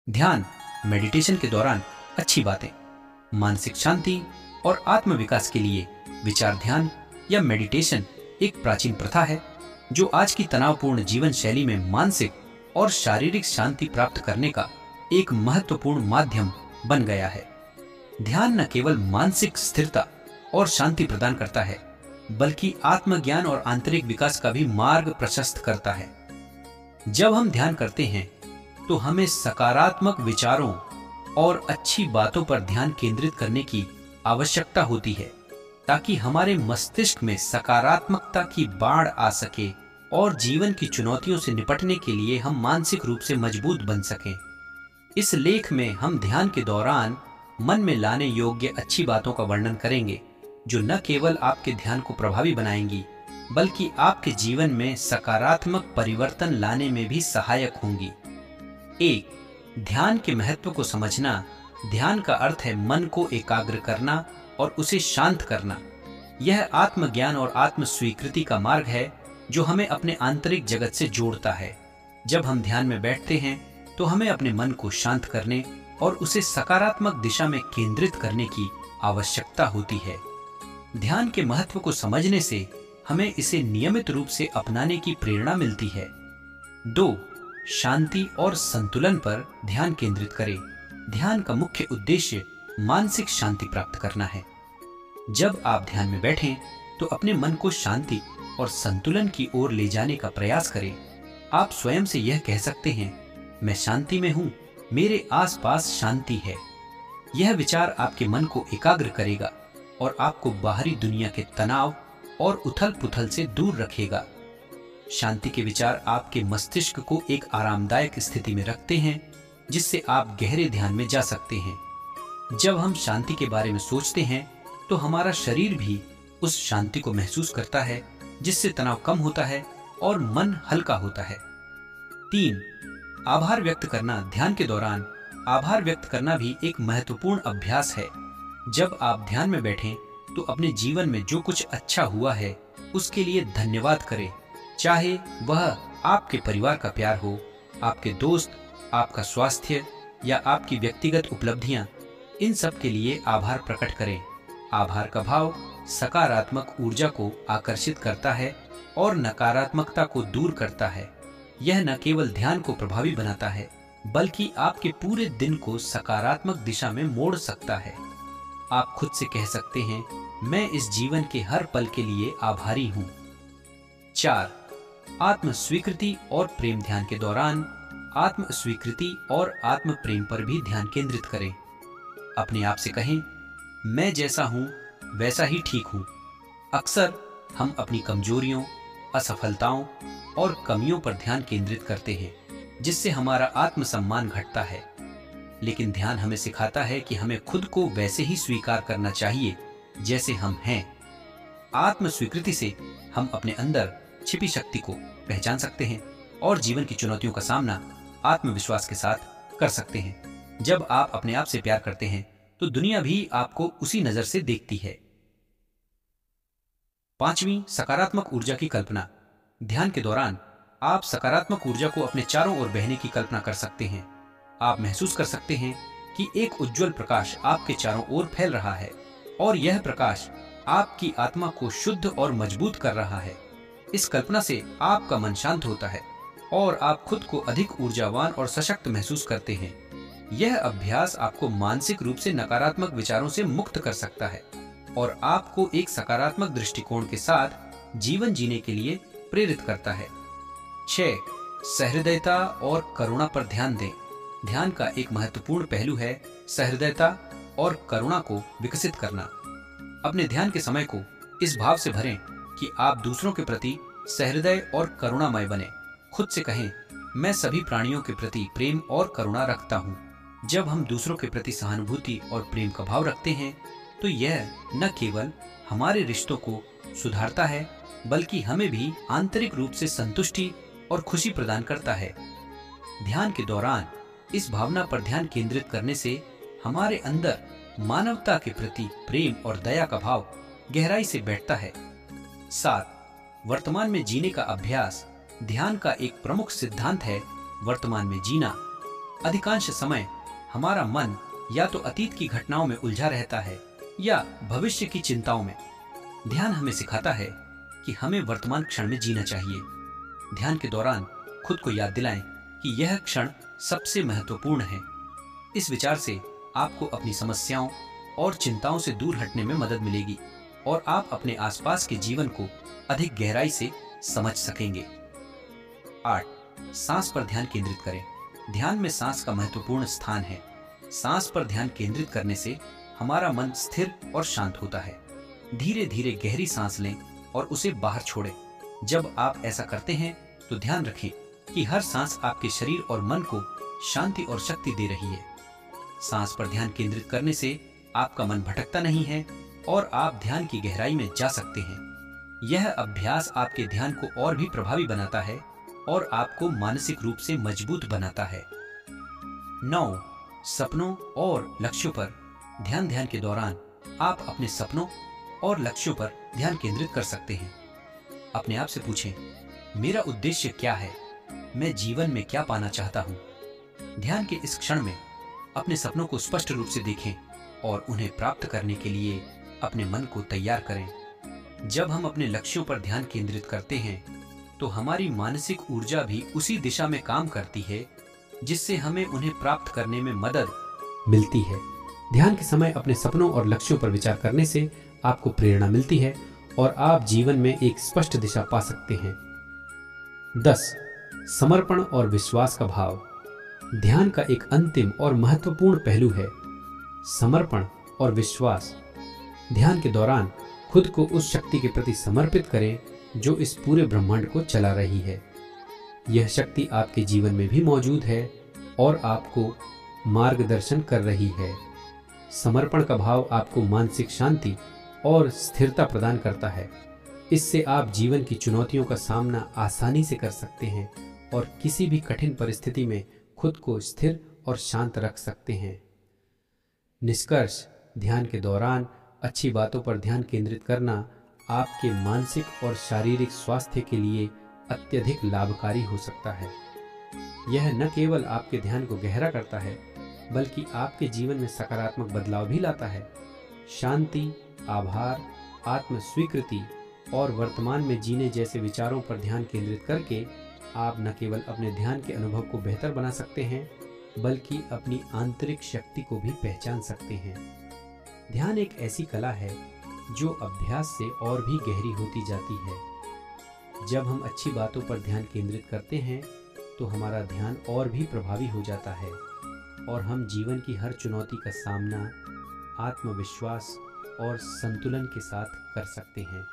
ध्यान मेडिटेशन के दौरान अच्छी बातें, मानसिक शांति और आत्म विकास के लिए विचार ध्यान या मेडिटेशन एक प्राचीन प्रथा है जो आज की तनावपूर्ण जीवन शैली में मानसिक और शारीरिक शांति प्राप्त करने का एक महत्वपूर्ण माध्यम बन गया है। ध्यान न केवल मानसिक स्थिरता और शांति प्रदान करता है, बल्कि आत्मज्ञान और आंतरिक विकास का भी मार्ग प्रशस्त करता है। जब हम ध्यान करते हैं तो हमें सकारात्मक विचारों और अच्छी बातों पर ध्यान केंद्रित करने की आवश्यकता होती है, ताकि हमारे मस्तिष्क में सकारात्मकता की बाढ़ आ सके और जीवन की चुनौतियों से निपटने के लिए हम मानसिक रूप से मजबूत बन सकें। इस लेख में हम ध्यान के दौरान मन में लाने योग्य अच्छी बातों का वर्णन करेंगे, जो न केवल आपके ध्यान को प्रभावी बनाएंगी, बल्कि आपके जीवन में सकारात्मक परिवर्तन लाने में भी सहायक होंगी। 1. ध्यान के महत्व को समझना। ध्यान का अर्थ है मन को एकाग्र करना और उसे शांत करना। यह आत्मज्ञान और आत्म स्वीकृति का मार्ग है जो हमें अपने आंतरिक जगत से जोड़ता है। जब हम ध्यान में बैठते हैं तो हमें अपने मन को शांत करने और उसे सकारात्मक दिशा में केंद्रित करने की आवश्यकता होती है। ध्यान के महत्व को समझने से हमें इसे नियमित रूप से अपनाने की प्रेरणा मिलती है। 2. शांति और संतुलन पर ध्यान केंद्रित करें। ध्यान का मुख्य उद्देश्य मानसिक शांति प्राप्त करना है। जब आप ध्यान में बैठें तो अपने मन को शांति और संतुलन की ओर ले जाने का प्रयास करें। आप स्वयं से यह कह सकते हैं, मैं शांति में हूं, मेरे आसपास शांति है। यह विचार आपके मन को एकाग्र करेगा और आपको बाहरी दुनिया के तनाव और उथल पुथल से दूर रखेगा। शांति के विचार आपके मस्तिष्क को एक आरामदायक स्थिति में रखते हैं, जिससे आप गहरे ध्यान में जा सकते हैं। जब हम शांति के बारे में सोचते हैं तो हमारा शरीर भी उस शांति को महसूस करता है, जिससे तनाव कम होता है और मन हल्का होता है। 3. आभार व्यक्त करना। ध्यान के दौरान आभार व्यक्त करना भी एक महत्वपूर्ण अभ्यास है। जब आप ध्यान में बैठें तो अपने जीवन में जो कुछ अच्छा हुआ है उसके लिए धन्यवाद करें, चाहे वह आपके परिवार का प्यार हो, आपके दोस्त, आपका स्वास्थ्य या आपकी व्यक्तिगत उपलब्धियां। इन सब के लिए आभार प्रकट करें। आभार का भाव सकारात्मक ऊर्जा को आकर्षित करता है और नकारात्मकता को दूर करता है। यह न केवल ध्यान को प्रभावी बनाता है, बल्कि आपके पूरे दिन को सकारात्मक दिशा में मोड़ सकता है। आप खुद से कह सकते हैं, मैं इस जीवन के हर पल के लिए आभारी हूं। 4. आत्म स्वीकृति और प्रेम। ध्यान के दौरान आत्म स्वीकृति और आत्म प्रेम पर भी ध्यान केंद्रित करें। अपने आप से कहें, मैं जैसा हूं वैसा ही ठीक हूं। अक्सर हम अपनी कमजोरियों, असफलताओं और कमियों पर ध्यान केंद्रित करते हैं, जिससे हमारा आत्मसम्मान घटता है। लेकिन ध्यान हमें सिखाता है कि हमें खुद को वैसे ही स्वीकार करना चाहिए जैसे हम हैं। आत्म स्वीकृति से हम अपने अंदर छिपी शक्ति को पहचान सकते हैं और जीवन की चुनौतियों का सामना आत्मविश्वास के साथ कर सकते हैं। जब आप अपने आप से प्यार करते हैं तो दुनिया भी आपको उसी नजर से देखती है। 5वीं, सकारात्मक ऊर्जा की कल्पना। ध्यान के दौरान आप सकारात्मक ऊर्जा को अपने चारों ओर बहने की कल्पना कर सकते हैं। आप महसूस कर सकते हैं कि एक उज्जवल प्रकाश आपके चारों ओर फैल रहा है और यह प्रकाश आपकी आत्मा को शुद्ध और मजबूत कर रहा है। इस कल्पना से आपका मन शांत होता है और आप खुद को अधिक ऊर्जावान और सशक्त महसूस करते हैं। यह अभ्यास आपको मानसिक रूप से नकारात्मक विचारों से मुक्त कर सकता है और आपको एक सकारात्मक दृष्टिकोण के साथ जीवन जीने के लिए प्रेरित करता है। 6. सहृदयता और करुणा पर ध्यान दें। ध्यान का एक महत्वपूर्ण पहलू है सहृदयता और करुणा को विकसित करना। अपने ध्यान के समय को इस भाव से भरें कि आप दूसरों के प्रति सहृदय और करुणामय बने। खुद से कहें, मैं सभी प्राणियों के प्रति प्रेम और करुणा रखता हूँ। जब हम दूसरों के प्रति सहानुभूति और प्रेम का भाव रखते हैं तो यह न केवल हमारे रिश्तों को सुधारता है, बल्कि हमें भी आंतरिक रूप से संतुष्टि और खुशी प्रदान करता है। ध्यान के दौरान इस भावना पर ध्यान केंद्रित करने से हमारे अंदर मानवता के प्रति प्रेम और दया का भाव गहराई से बैठता है। 7. वर्तमान में जीने का अभ्यास। ध्यान का एक प्रमुख सिद्धांत है वर्तमान में जीना। अधिकांश समय हमारा मन या तो अतीत की घटनाओं में उलझा रहता है या भविष्य की चिंताओं में। ध्यान हमें सिखाता है कि हमें वर्तमान क्षण में जीना चाहिए। ध्यान के दौरान खुद को याद दिलाएं कि यह क्षण सबसे महत्वपूर्ण है। इस विचार से आपको अपनी समस्याओं और चिंताओं से दूर हटने में मदद मिलेगी और आप अपने आसपास के जीवन को अधिक गहराई से समझ सकेंगे। 8. सांस पर ध्यान केंद्रित करें। ध्यान में सांस का महत्वपूर्ण स्थान है। सांस पर ध्यान केंद्रित करने से हमारा मन स्थिर और शांत होता है। धीरे धीरे गहरी सांस लें और उसे बाहर छोड़ें। जब आप ऐसा करते हैं तो ध्यान रखें कि हर सांस आपके शरीर और मन को शांति और शक्ति दे रही है। सांस पर ध्यान केंद्रित करने से आपका मन भटकता नहीं है और आप ध्यान की गहराई में जा सकते हैं। यह अभ्यास आपके ध्यान को और भी प्रभावी बनाता है और आपको मानसिक रूप से मजबूत बनाता है। 9. सपनों और लक्ष्यों पर ध्यान। ध्यान के दौरान आप अपने सपनों और लक्ष्यों पर ध्यान केंद्रित कर सकते हैं। अपने आप से पूछें, मेरा उद्देश्य क्या है? मैं जीवन में क्या पाना चाहता हूँ? ध्यान के इस क्षण में अपने सपनों को स्पष्ट रूप से देखें और उन्हें प्राप्त करने के लिए अपने मन को तैयार करें। जब हम अपने लक्ष्यों पर ध्यान केंद्रित करते हैं तो हमारी मानसिक ऊर्जा भी उसी दिशा में काम करती है जिससे हमें उन्हें प्राप्त करने में मदद मिलती है। ध्यान के समय अपने सपनों और लक्ष्यों पर विचार करने से आपको प्रेरणा मिलती है और आप जीवन में एक स्पष्ट दिशा पा सकते हैं। 10. समर्पण और विश्वास का भाव। ध्यान का एक अंतिम और महत्वपूर्ण पहलू है समर्पण और विश्वास। ध्यान के दौरान खुद को उस शक्ति के प्रति समर्पित करें जो इस पूरे ब्रह्मांड को चला रही है। यह शक्ति आपके जीवन में भी मौजूद है और आपको मार्गदर्शन कर रही है। समर्पण का भाव आपको मानसिक शांति और स्थिरता प्रदान करता है। इससे आप जीवन की चुनौतियों का सामना आसानी से कर सकते हैं और किसी भी कठिन परिस्थिति में खुद को स्थिर और शांत रख सकते हैं। निष्कर्ष, ध्यान के दौरान अच्छी बातों पर ध्यान केंद्रित करना आपके मानसिक और शारीरिक स्वास्थ्य के लिए अत्यधिक लाभकारी हो सकता है। यह न केवल आपके ध्यान को गहरा करता है बल्कि आपके जीवन में सकारात्मक बदलाव भी लाता है। शांति, आभार, आत्म स्वीकृति और वर्तमान में जीने जैसे विचारों पर ध्यान केंद्रित करके आप न केवल अपने ध्यान के अनुभव को बेहतर बना सकते हैं बल्कि अपनी आंतरिक शक्ति को भी पहचान सकते हैं। ध्यान एक ऐसी कला है जो अभ्यास से और भी गहरी होती जाती है। जब हम अच्छी बातों पर ध्यान केंद्रित करते हैं तो हमारा ध्यान और भी प्रभावी हो जाता है और हम जीवन की हर चुनौती का सामना आत्मविश्वास और संतुलन के साथ कर सकते हैं।